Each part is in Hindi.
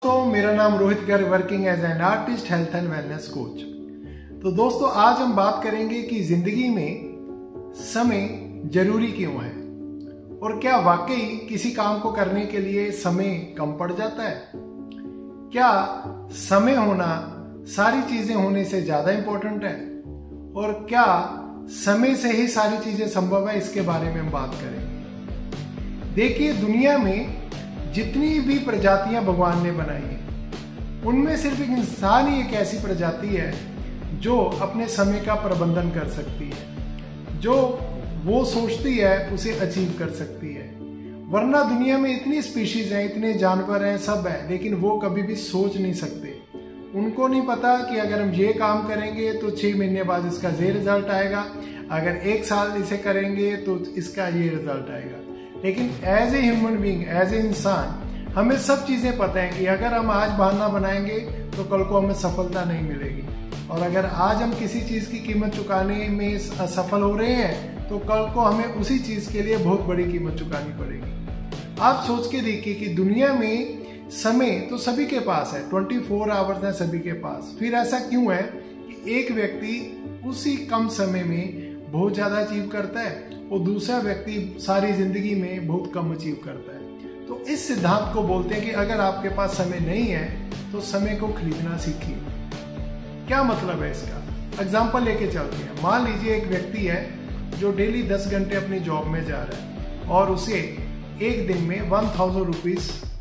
तो मेरा नाम Rohit Garg, working as an artist, health and wellness coach. तो दोस्तों आज हम बात करेंगे कि जिंदगी में समय जरूरी क्यों है और क्या वाकई किसी काम को करने के लिए समय कम पड़ जाता है। क्या समय होना सारी चीजें होने से ज्यादा इंपॉर्टेंट है और क्या समय से ही सारी चीजें संभव है, इसके बारे में हम बात करेंगे। देखिए, दुनिया में जितनी भी प्रजातियां भगवान ने बनाई हैं उनमें सिर्फ एक इंसान ही एक ऐसी प्रजाति है जो अपने समय का प्रबंधन कर सकती है, जो वो सोचती है उसे अचीव कर सकती है। वरना दुनिया में इतनी स्पीशीज हैं, इतने जानवर हैं, सब है, लेकिन वो कभी भी सोच नहीं सकते। उनको नहीं पता कि अगर हम ये काम करेंगे तो 6 महीने बाद इसका ये रिजल्ट आएगा, अगर 1 साल इसे करेंगे तो इसका ये रिजल्ट आएगा। लेकिन as a human being, as a इंसान, हमें सब चीजें पता है कि अगर हम आज बहाना बनाएंगे तो कल को हमें सफलता नहीं मिलेगी, और अगर आज हम किसी चीज की कीमत चुकाने में असफल हो रहे हैं तो कल को हमें उसी चीज के लिए बहुत बड़ी कीमत चुकानी पड़ेगी। आप सोच के देखिए कि दुनिया में समय तो सभी के पास है, 24 आवर्स है सभी के पास, फिर ऐसा क्यों है कि एक व्यक्ति उसी कम समय में बहुत ज्यादा अचीव करता है और दूसरा व्यक्ति सारी जिंदगी में बहुत कम अचीव करता है। तो इस सिद्धांत को बोलते हैं कि अगर आपके पास समय नहीं है तो समय को खरीदना सीखिए। क्या मतलब है इसका? एग्जाम्पल लेके चलते हैं। मान लीजिए एक व्यक्ति है जो डेली 10 घंटे अपनी जॉब में जा रहा है और उसे एक दिन में 1000 रुपीज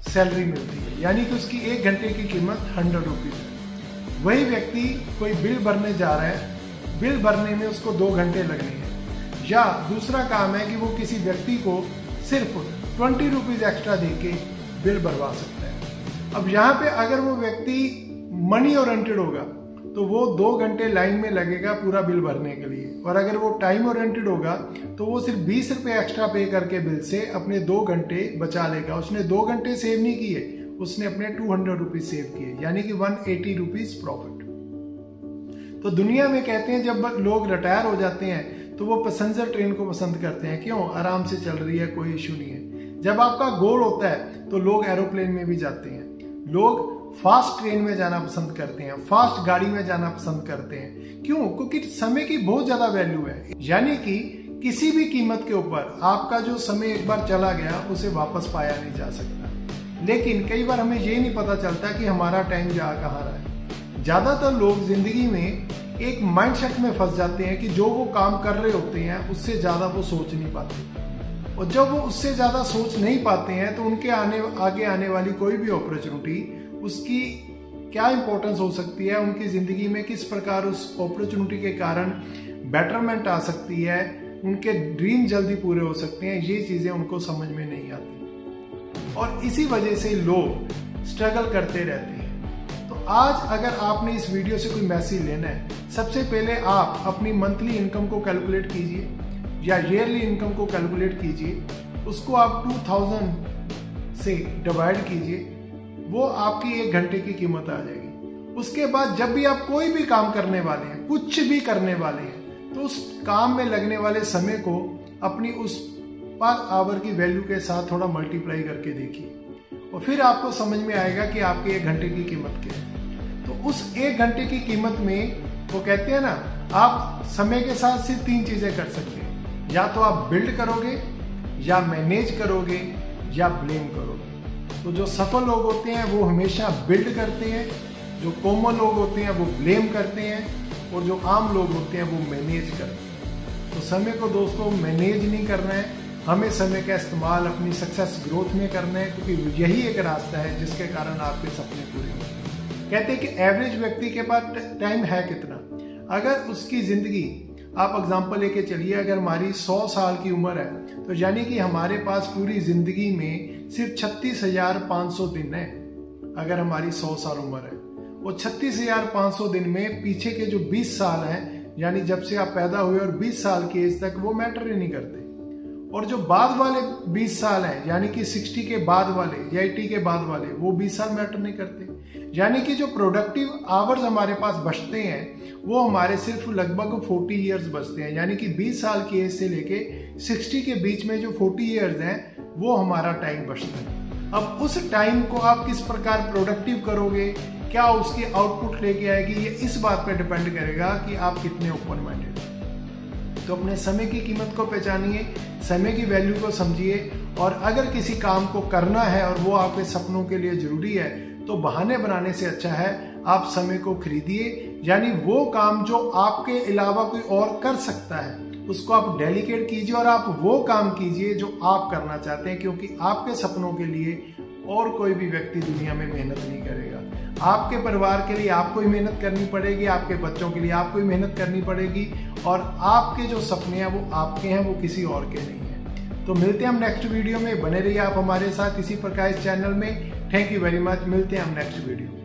सैलरी मिलती है, यानी कि उसकी 1 घंटे की कीमत 100 रुपीज है। वही व्यक्ति कोई बिल भरने जा रहा है, बिल भरने में उसको 2 घंटे लगने हैं। या दूसरा काम है कि वो किसी व्यक्ति को सिर्फ 20 रुपीज एक्स्ट्रा देके बिल भरवा सकता है। अब यहाँ पे अगर वो व्यक्ति मनी ओरिएंटेड होगा तो वो 2 घंटे लाइन में लगेगा पूरा बिल भरने के लिए, और अगर वो टाइम ओरिएंटेड होगा तो वो सिर्फ 20 रुपए एक्स्ट्रा पे करके बिल से अपने 2 घंटे बचा लेगा। उसने 2 घंटे सेव नहीं किए, उसने अपने 200 रुपीज सेव किए, यानी कि 180 रुपीज प्रॉफिट। तो दुनिया में कहते हैं जब लोग रिटायर हो जाते हैं तो वो पैसेंजर ट्रेन को पसंद करते हैं। क्यों? आराम से चल रही है, कोई इशू नहीं है। जब आपका गोल होता है तो लोग एरोप्लेन में भी जाते हैं, लोग फास्ट ट्रेन में जाना पसंद करते हैं, फास्ट गाड़ी में जाना पसंद करते हैं। क्यों? क्योंकि समय की बहुत ज्यादा वैल्यू है, यानी कि किसी भी कीमत के ऊपर आपका जो समय एक बार चला गया उसे वापस पाया नहीं जा सकता। लेकिन कई बार हमें ये नहीं पता चलता कि हमारा टाइम जा कहाँ रहा है। ज्यादातर लोग जिंदगी में एक माइंडसेट में फंस जाते हैं कि जो वो काम कर रहे होते हैं उससे ज्यादा वो सोच नहीं पाते, और जब वो उससे ज्यादा सोच नहीं पाते हैं तो उनके आगे आने वाली कोई भी अपॉर्चुनिटी, उसकी क्या इंपॉर्टेंस हो सकती है, उनकी जिंदगी में किस प्रकार उस अपॉर्चुनिटी के कारण बेटरमेंट आ सकती है, उनके ड्रीम जल्दी पूरे हो सकते हैं, ये चीजें उनको समझ में नहीं आती और इसी वजह से लोग स्ट्रगल करते रहते हैं। तो आज अगर आपने इस वीडियो से कोई मैसेज लेना है, सबसे पहले आप अपनी मंथली इनकम को कैलकुलेट कीजिए या ईयरली इनकम को कैलकुलेट कीजिए, उसको आप 2000 से डिवाइड कीजिए, वो आपकी 1 घंटे की कीमत आ जाएगी। उसके बाद जब भी आप कोई भी काम करने वाले हैं, कुछ भी करने वाले हैं, तो उस काम में लगने वाले समय को अपनी उस पर आवर की वैल्यू के साथ थोड़ा मल्टीप्लाई करके देखिए और फिर आपको समझ में आएगा कि आपकी 1 घंटे की कीमत क्या है। तो उस 1 घंटे की कीमत में वो कहते हैं ना, आप समय के साथ सिर्फ 3 चीजें कर सकते हैं, या तो आप बिल्ड करोगे, या मैनेज करोगे, या ब्लेम करोगे। तो जो सफल लोग होते हैं वो हमेशा बिल्ड करते हैं, जो कॉमन लोग होते हैं वो ब्लेम करते हैं, और जो आम लोग होते हैं वो मैनेज करते हैं। तो समय को दोस्तों मैनेज नहीं करना है, हमें समय का इस्तेमाल अपनी सक्सेस ग्रोथ में करना है, क्योंकि यही एक रास्ता है जिसके कारण आपके सपने पूरे होते हैं। कहते हैं कि एवरेज व्यक्ति के पास टाइम है कितना? अगर उसकी जिंदगी, आप एग्जांपल लेके चलिए, अगर हमारी 100 साल की उम्र है तो यानी कि हमारे पास पूरी जिंदगी में सिर्फ 36,500 दिन है। अगर हमारी 100 साल उम्र है, वो 36,500 दिन में पीछे के जो 20 साल हैं, यानी जब से आप पैदा हुए और 20 साल की एज तक, वो मैटर ही नहीं करते। और जो बाद वाले 20 साल हैं, यानी कि 60 के बाद वाले या 80 के बाद वाले, वो 20 साल मैटर नहीं करते। यानी कि जो प्रोडक्टिव आवर्स हमारे पास बचते हैं वो हमारे सिर्फ लगभग 40 इयर्स बचते हैं, यानी कि 20 साल की एज से लेके 60 के बीच में जो 40 इयर्स हैं वो हमारा टाइम बचता है। अब उस टाइम को आप किस प्रकार प्रोडक्टिव करोगे, क्या उसकी आउटपुट लेके आएगी, ये इस बात पे डिपेंड करेगा कि आप कितने ओपन माइंडेड हो। तो अपने समय की कीमत को पहचानिए, समय की वैल्यू को समझिए, और अगर किसी काम को करना है और वो आपके सपनों के लिए जरूरी है तो बहाने बनाने से अच्छा है आप समय को खरीदिए। यानी वो काम जो आपके अलावा कोई और कर सकता है उसको आप डेलीकेट कीजिए और आप वो काम कीजिए जो आप करना चाहते हैं, क्योंकि आपके सपनों के लिए और कोई भी व्यक्ति दुनिया में मेहनत नहीं करेगा। आपके परिवार के लिए आपको ही मेहनत करनी पड़ेगी, आपके बच्चों के लिए आपको ही मेहनत करनी पड़ेगी, और आपके जो सपने हैं वो आपके हैं, वो किसी और के नहीं है। तो मिलते हैं हम नेक्स्ट वीडियो में, बने रहिए आप हमारे साथ इसी प्रकार इस चैनल में। थैंक यू वेरी मच, मिलते हैं हम नेक्स्ट वीडियो में।